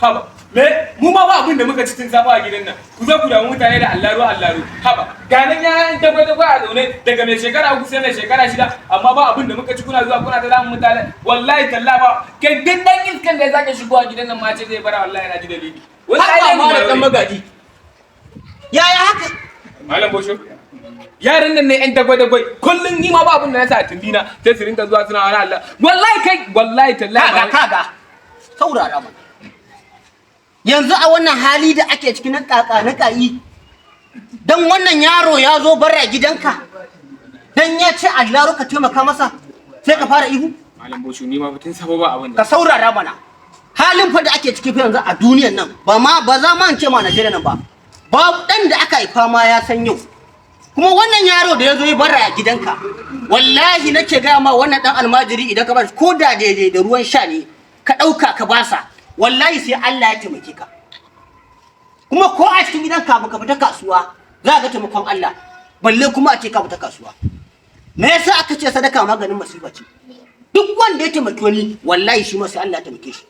Haba, mu ma ba abin da muka ci tun safa a gidan nan. Ku zo ku damu mutane da allaro. Haba, ganin ya dagwai a zaune daga mai shekara 3 sai mai shekara 6, amma ba abin da muka ci kuna zuwa kuna ta damun mutane. Wallahi talla ba, kai din dan iskan da ya sake shigo a gidan nan ma ce zai bara wallahi na ji dalili. Wallahi ma da dan magaji. Yaya haka? Malam Bosho. Yaran nan ne yan dagwai kullun ni ma ba abin da na sa tundina sai su rinka zuwa suna wani Allah. Wallahi talla. Kaga. Saurara mana. Yanzu a wannan hali da ake ciki na kaka na kayi dan wannan yaro ya zo bara gidanka dan ya ce Allah ka taimaka masa sai ka fara ihu. Malam Bosho ni ma mutun sabo ba abin ka saurara mana halin fa da ake ciki fa yanzu a duniyar nan ba za ma ce ma Najeriya nan ba babu dan da aka haifa ma ya san yau kuma wannan yaro da ya zo ya bara gidanka wallahi nake ga ma wannan dan almajiri idan ka bar ko da daidai da ruwan sha ne ka dauka ka basa wallahi sai Allah ya taimake ka kuma ko a cikin gidanka baka fita kasuwa za ka ga taimakon Allah balle kuma a ce ka fita kasuwa me yasa aka ce sadaka maganin masifa ce duk wanda ya taimake wani wallahi shi ma sai Allah ya taimake shi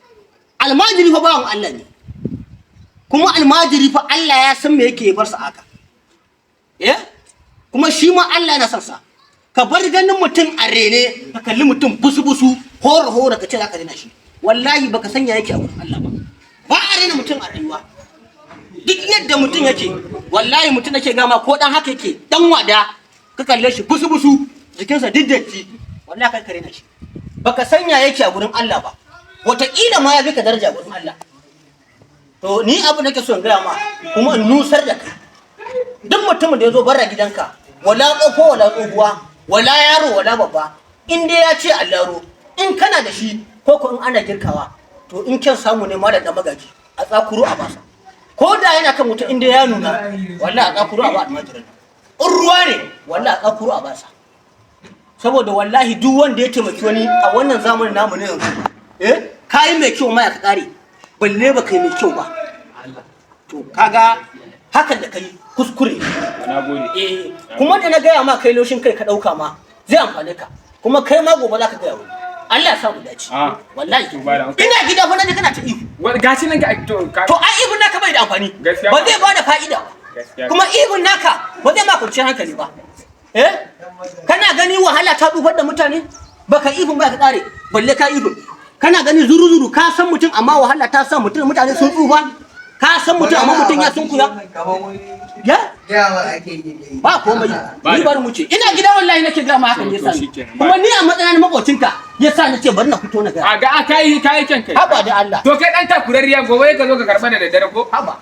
almajiri fa bawan Allah ne kuma almajiri fa Allah ya san me yake bar sa aka kuma shi ma Allah yana son sa ka bar ganin mutum a rene ka kalli mutum busu horo ka ce za ka rena shi wallahi baka sanya yake a wurin Allah ba a rena mutum a rayuwa duk yadda mutum yake wallahi mutum yake gama ko dan haka yake dan wada ka kalle shi busu jikinsa diddatti wallahi kai kare na shi baka sanya yake a wurin Allah ba wataƙila ma ya bi ka daraja wurin Allah to ni abu nake so in gaya ma kuma in nusar da kai duk mutumin da ya zo barra gidanka wala tsofo wala tsohuwa wala yaro wala babba in dai ya ce allaro in kana da shi ko in ana girkawa to in kin samu ne ma da magaji a tsakuru a basa ko da yana kan mutum inda ya nuna wallahi a tsakuru a ba almajirin in ruwa ne wallahi a tsakuru a basa saboda wallahi duk wanda ya taimaki wani a wannan zamanin namu ne yanzu kai mai kyau ma ya ka kare balle ba kai mai kyau ba to kaga hakan da kai kuskure nagode kuma da na gaya ma kai loshin kai ka dauka ma zai amfane ka kuma kai ma gobe za ka gaya wani Allah ya samu dace. Wallahi. Ina gida fa naje kana ta ihu. Gashi nan to ai ihun naka bai da amfani. Ba zai bada fa'ida ba. Kuma ihun naka ba zai ma kwanciyar hankali ba. Kana gani wahala ta dufar da mutane? Baka ihun ba ka tsare. Balle ka ihun. Kana gani zuru ka san mutum amma wahala ta sa mutane sun tsufa. Ka san mutum amma mutum ya sunkuya. Ba komai ni bari mu ce ina gida wallahi nake ga ma hakan yasa kuma ni a matsayin makocinka yasa nace bari na fito na ga kai kyan kai haba da Allah to kai dan takurariya gobe ka zo ka karba da daddare ko haba